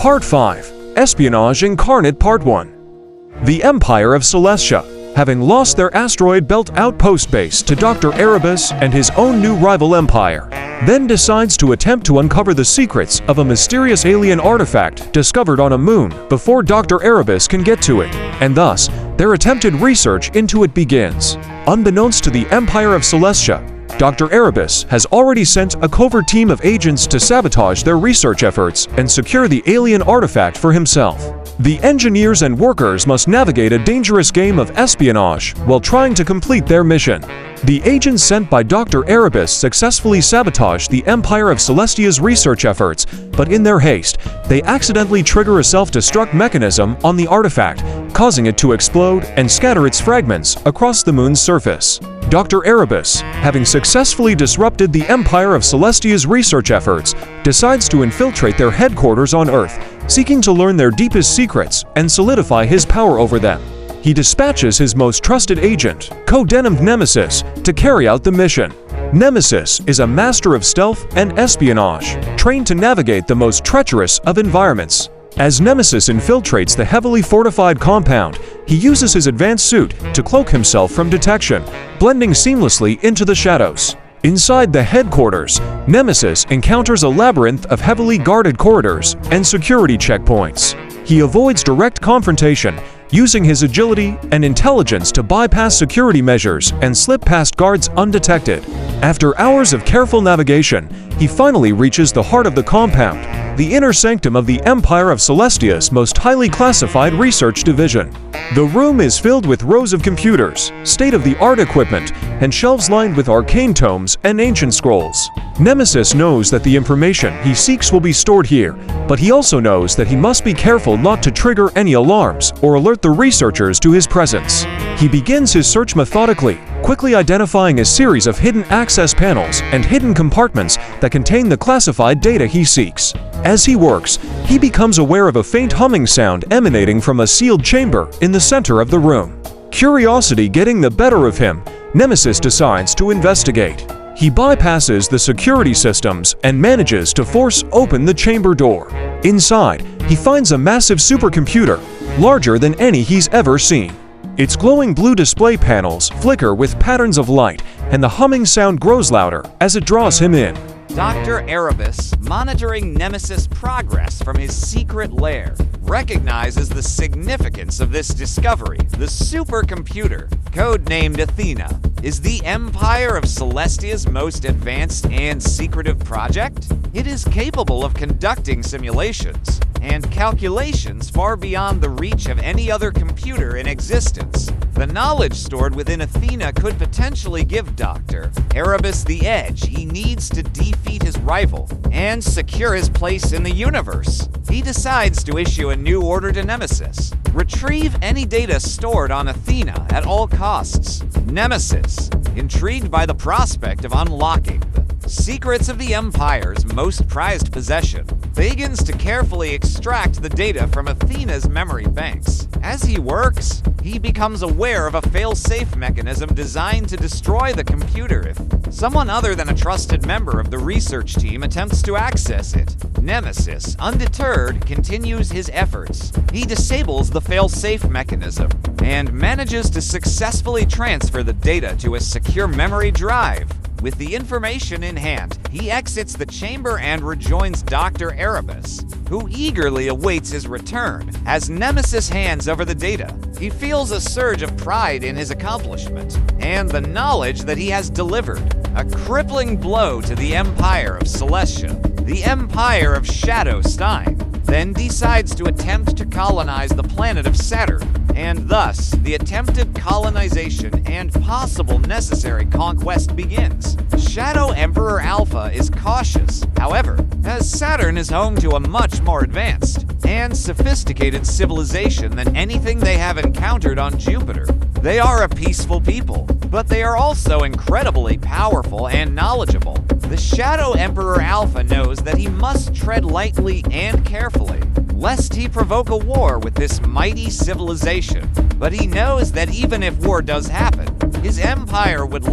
Part 5, Espionage Incarnate Part 1. The Empire of Celestia, having lost their asteroid belt outpost base to Dr. Erebus and his own new rival empire, then decides to attempt to uncover the secrets of a mysterious alien artifact discovered on a moon before Dr. Erebus can get to it, and thus, their attempted research into it begins. Unbeknownst to the Empire of Celestia, Dr. Erebus has already sent a covert team of agents to sabotage their research efforts and secure the alien artifact for himself. The engineers and workers must navigate a dangerous game of espionage while trying to complete their mission. The agents sent by Dr. Erebus successfully sabotage the Empire of Celestia's research efforts, but in their haste, they accidentally trigger a self-destruct mechanism on the artifact, causing it to explode and scatter its fragments across the moon's surface. Dr. Erebus, having successfully disrupted the Empire of Celestia's research efforts, decides to infiltrate their headquarters on Earth, seeking to learn their deepest secrets and solidify his power over them. He dispatches his most trusted agent, codenamed Nemesis, to carry out the mission. Nemesis is a master of stealth and espionage, trained to navigate the most treacherous of environments. As Nemesis infiltrates the heavily fortified compound, he uses his advanced suit to cloak himself from detection, blending seamlessly into the shadows. Inside the headquarters, Nemesis encounters a labyrinth of heavily guarded corridors and security checkpoints. He avoids direct confrontation, using his agility and intelligence to bypass security measures and slip past guards undetected. After hours of careful navigation, he finally reaches the heart of the compound, the inner sanctum of the Empire of Celestia's most highly classified research division. The room is filled with rows of computers, state-of-the-art equipment, and shelves lined with arcane tomes and ancient scrolls. Nemesis knows that the information he seeks will be stored here, but he also knows that he must be careful not to trigger any alarms or alert the researchers to his presence. He begins his search methodically, quickly identifying a series of hidden access panels and hidden compartments that contain the classified data he seeks. As he works, he becomes aware of a faint humming sound emanating from a sealed chamber in the center of the room. Curiosity getting the better of him, Nemesis decides to investigate. He bypasses the security systems and manages to force open the chamber door. Inside, he finds a massive supercomputer, larger than any he's ever seen. Its glowing blue display panels flicker with patterns of light, and the humming sound grows louder as it draws him in. Dr. Erebus, monitoring Nemesis' progress from his secret lair, recognizes the significance of this discovery. The supercomputer, codenamed Athena, is the Empire of Celestia's most advanced and secretive project. It is capable of conducting simulations and calculations far beyond the reach of any other computer in existence. The knowledge stored within Athena could potentially give Dr. Erebus the edge he needs to defeat his rival and secure his place in the universe. He decides to issue a new order to Nemesis: retrieve any data stored on Athena at all costs. Nemesis, intrigued by the prospect of unlocking the secrets of the Empire's most prized possession, begins to carefully extract the data from Athena's memory banks. As he works, he becomes aware of a fail-safe mechanism designed to destroy the computer if someone other than a trusted member of the research team attempts to access it. Nemesis, undeterred, continues his efforts. He disables the fail-safe mechanism and manages to successfully transfer the data to a secure memory drive. With the information in hand, he exits the chamber and rejoins Dr. Erebus, who eagerly awaits his return. As Nemesis hands over the data, he feels a surge of pride in his accomplishment and the knowledge that he has delivered a crippling blow to the Empire of Celestia. The Empire of Shadowstein then decides to attempt to colonize the planet of Saturn, and thus the attempted colonization and possible necessary conquest begins. Shadow Emperor Alpha is cautious, however, as Saturn is home to a much more advanced and sophisticated civilization than anything they have encountered on Jupiter. They are a peaceful people, but they are also incredibly powerful and knowledgeable. The Shadow Emperor Alpha knows that he must tread lightly and carefully, lest he provoke a war with this mighty civilization. But he knows that even if war does happen, his empire would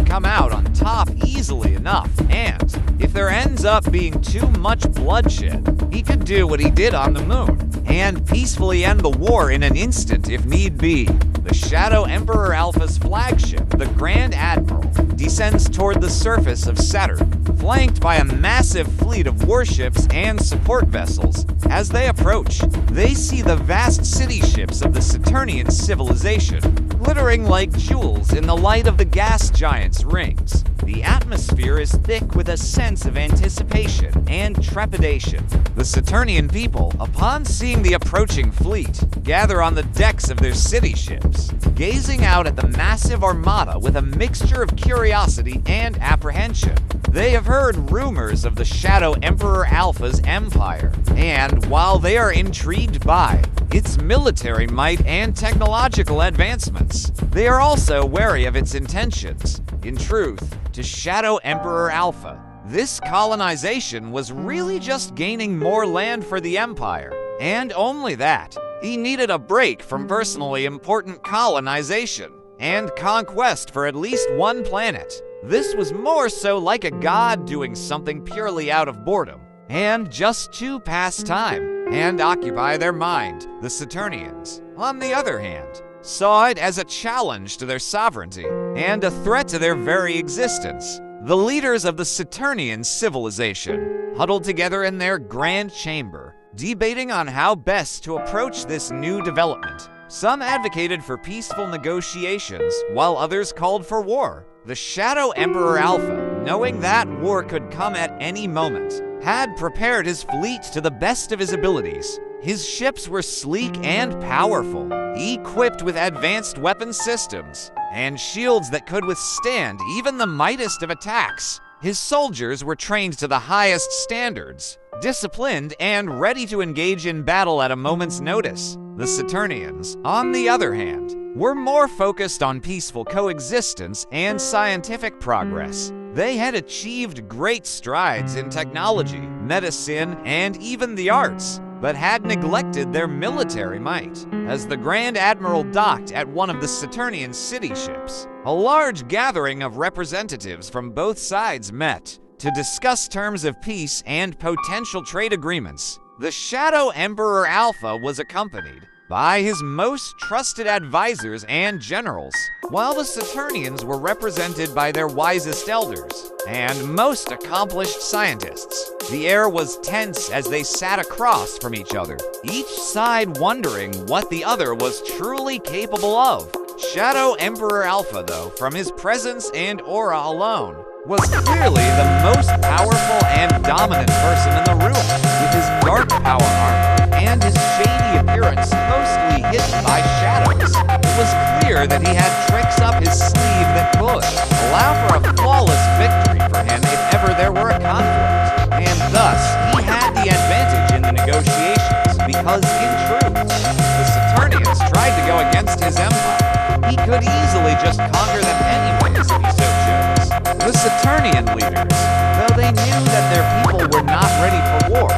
come out on top easily enough, and if there ends up being too much bloodshed, he could do what he did on the moon and peacefully end the war in an instant if need be. The Shadow Emperor Alpha's flagship, the Grand Admiral, descends toward the surface of Saturn, flanked by a massive fleet of warships and support vessels. As they approach, they see the vast city ships of the Saturnian civilization, glittering like jewels in the light of the gas giant's rings. The atmosphere is thick with a sense of anticipation and trepidation. The Saturnian people, upon seeing the approaching fleet, gather on the decks of their city ships, gazing out at the massive armada with a mixture of curiosity and apprehension. They have heard rumors of the Shadow Emperor Alpha's empire, and while they are intrigued by its military might and technological advancements, they are also wary of its intentions. In truth, to Shadow Emperor Alpha, this colonization was really just gaining more land for the Empire, and only that. He needed a break from personally important colonization and conquest for at least one planet. This was more so like a god doing something purely out of boredom, and just to pass time and occupy their mind. The Saturnians, on the other hand, saw it as a challenge to their sovereignty and a threat to their very existence. The leaders of the Saturnian civilization huddled together in their grand chamber, debating on how best to approach this new development. Some advocated for peaceful negotiations, while others called for war. The Shadow Emperor Alpha, knowing that war could come at any moment, had prepared his fleet to the best of his abilities. His ships were sleek and powerful, equipped with advanced weapon systems and shields that could withstand even the mightiest of attacks. His soldiers were trained to the highest standards, disciplined and ready to engage in battle at a moment's notice. The Saturnians, on the other hand, were more focused on peaceful coexistence and scientific progress. They had achieved great strides in technology, medicine, and even the arts, but had neglected their military might. As the Grand Admiral docked at one of the Saturnian city ships, a large gathering of representatives from both sides met to discuss terms of peace and potential trade agreements. The Shadow Emperor Alpha was accompanied by his most trusted advisors and generals, while the Saturnians were represented by their wisest elders and most accomplished scientists. The air was tense as they sat across from each other, each side wondering what the other was truly capable of. Shadow Emperor Alpha, though, from his presence and aura alone, was clearly the most powerful and dominant person in the room, with his dark power armor and his shady appearance mostly hidden by shadows. It was clear that he had tricks up his sleeve that could allow for a flawless victory for him if ever there were a conflict, and thus he had the advantage in the negotiations because, in truth, the Saturnians tried to go against his empire. He could easily just conquer them anyways if he so chose. The Saturnian leaders, though they knew that their people were not ready for war,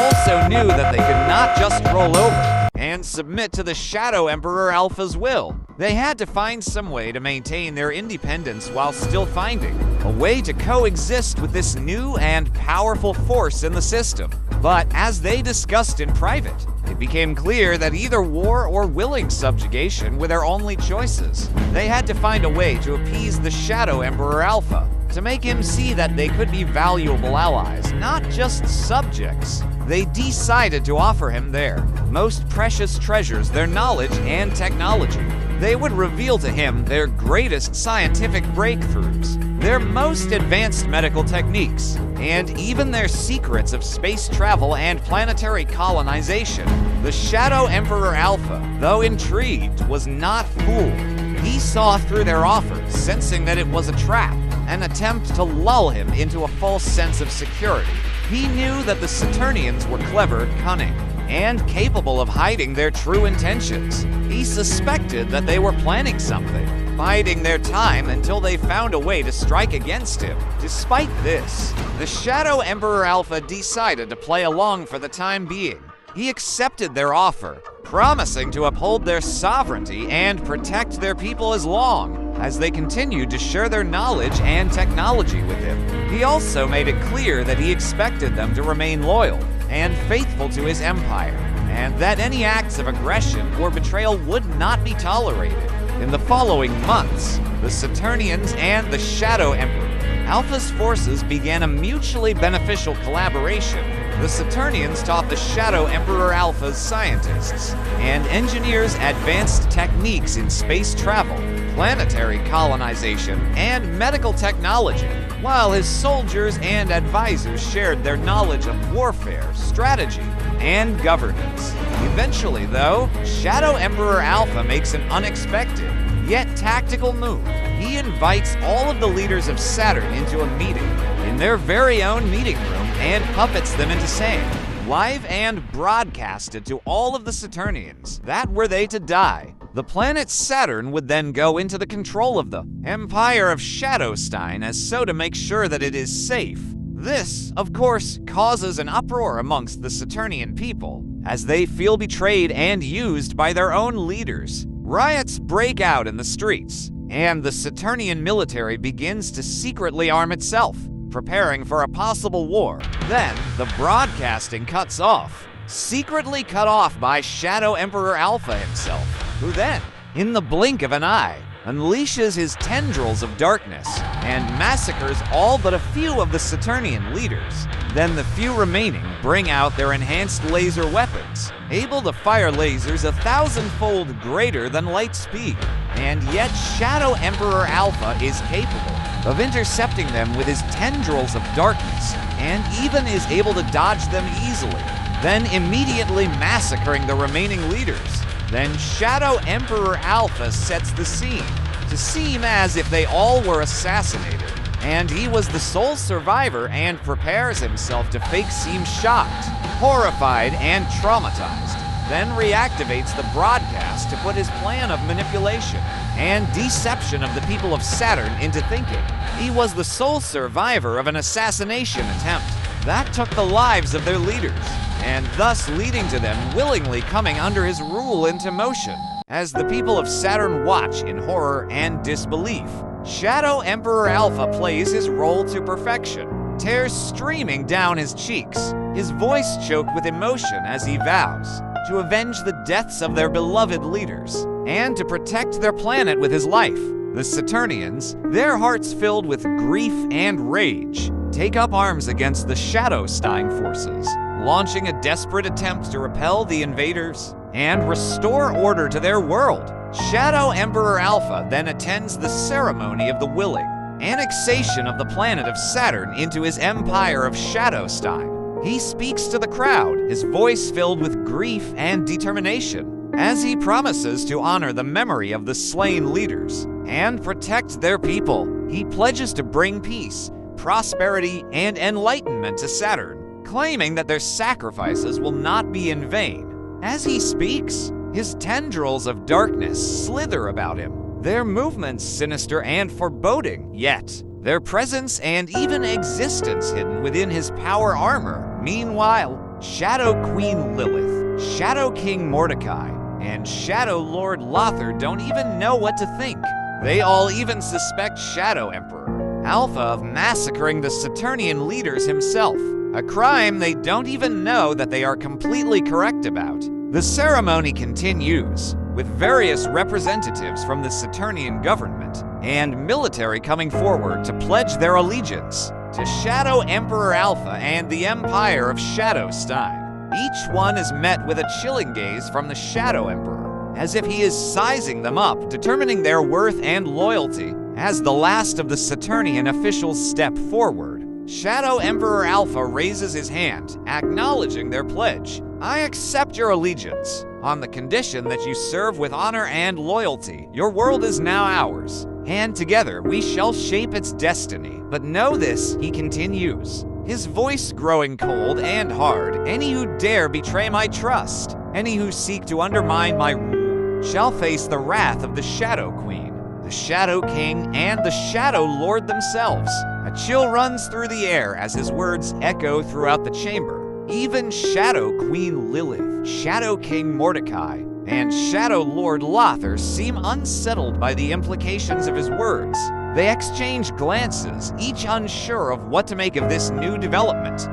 also knew that they could not just roll over and submit to the Shadow Emperor Alpha's will. They had to find some way to maintain their independence while still finding a way to coexist with this new and powerful force in the system. But as they discussed in private, it became clear that either war or willing subjugation were their only choices. They had to find a way to appease the Shadow Emperor Alpha, to make him see that they could be valuable allies, not just subjects. They decided to offer him their most precious treasures, their knowledge and technology. They would reveal to him their greatest scientific breakthroughs, their most advanced medical techniques, and even their secrets of space travel and planetary colonization. The Shadow Emperor Alpha, though intrigued, was not fooled. He saw through their offers, sensing that it was a trap, an attempt to lull him into a false sense of security. He knew that the Saturnians were clever, cunning, and capable of hiding their true intentions. He suspected that they were planning something, biding their time until they found a way to strike against him. Despite this, the Shadow Emperor Alpha decided to play along for the time being. He accepted their offer, promising to uphold their sovereignty and protect their people as long as they continued to share their knowledge and technology with him. He also made it clear that he expected them to remain loyal and faithful to his empire, and that any acts of aggression or betrayal would not be tolerated. In the following months, the Saturnians and the Shadow Emperor Alpha's forces began a mutually beneficial collaboration. The Saturnians taught the Shadow Emperor Alpha's scientists and engineers advanced techniques in space travel, planetary colonization, and medical technology, while his soldiers and advisors shared their knowledge of warfare, strategy, and governance. Eventually, though, Shadow Emperor Alpha makes an unexpected, yet tactical move. He invites all of the leaders of Saturn into a meeting in their very own meeting room and puppets them into saying, live and broadcasted to all of the Saturnians, that were they to die, the planet Saturn would then go into the control of the Empire of Shadowstein as so to make sure that it is safe. This, of course, causes an uproar amongst the Saturnian people, as they feel betrayed and used by their own leaders. Riots break out in the streets, and the Saturnian military begins to secretly arm itself, preparing for a possible war. Then, the broadcasting cuts off, secretly cut off by Shadow Emperor Alpha himself, who then, in the blink of an eye, unleashes his tendrils of darkness and massacres all but a few of the Saturnian leaders. Then the few remaining bring out their enhanced laser weapons, able to fire lasers 1,000-fold greater than light speed. And yet Shadow Emperor Alpha is capable of intercepting them with his tendrils of darkness, and even is able to dodge them easily, then immediately massacring the remaining leaders. Then Shadow Emperor Alpha sets the scene to seem as if they all were assassinated, and he was the sole survivor and prepares himself to fake seem shocked, horrified, and traumatized, then reactivates the broadcast to put his plan of manipulation and deception of the people of Saturn into thinking he was the sole survivor of an assassination attempt that took the lives of their leaders, and thus leading to them willingly coming under his rule into motion. As the people of Saturn watch in horror and disbelief, Shadow Emperor Alpha plays his role to perfection, tears streaming down his cheeks, his voice choked with emotion as he vows to avenge the deaths of their beloved leaders, and to protect their planet with his life. The Saturnians, their hearts filled with grief and rage, take up arms against the Shadowstein forces, launching a desperate attempt to repel the invaders and restore order to their world. Shadow Emperor Alpha then attends the ceremony of the willing annexation of the planet of Saturn into his empire of Shadowstein. He speaks to the crowd, his voice filled with grief and determination, as he promises to honor the memory of the slain leaders and protect their people. He pledges to bring peace, prosperity, and enlightenment to Saturn, claiming that their sacrifices will not be in vain. As he speaks, his tendrils of darkness slither about him, their movements sinister and foreboding, yet their presence and even existence hidden within his power armor. Meanwhile, Shadow Queen Lilith, Shadow King Mordecai, and Shadow Lord Lothar don't even know what to think. They all even suspect Shadow Emperor Alpha of massacring the Saturnian leaders himself, a crime they don't even know that they are completely correct about. The ceremony continues, with various representatives from the Saturnian government and military coming forward to pledge their allegiance to Shadow Emperor Alpha and the Empire of Shadowstein. Each one is met with a chilling gaze from the Shadow Emperor, as if he is sizing them up, determining their worth and loyalty. As the last of the Saturnian officials step forward, Shadow Emperor Alpha raises his hand, acknowledging their pledge. I accept your allegiance, on the condition that you serve with honor and loyalty. Your world is now ours, and together we shall shape its destiny. But know this, he continues, his voice growing cold and hard, any who dare betray my trust, any who seek to undermine my rule, shall face the wrath of the Shadow Queen, the Shadow King, and the Shadow Lord themselves. A chill runs through the air as his words echo throughout the chamber. Even Shadow Queen Lilith, Shadow King Mordecai, and Shadow Lord Lothar seem unsettled by the implications of his words. They exchange glances, each unsure of what to make of this new development.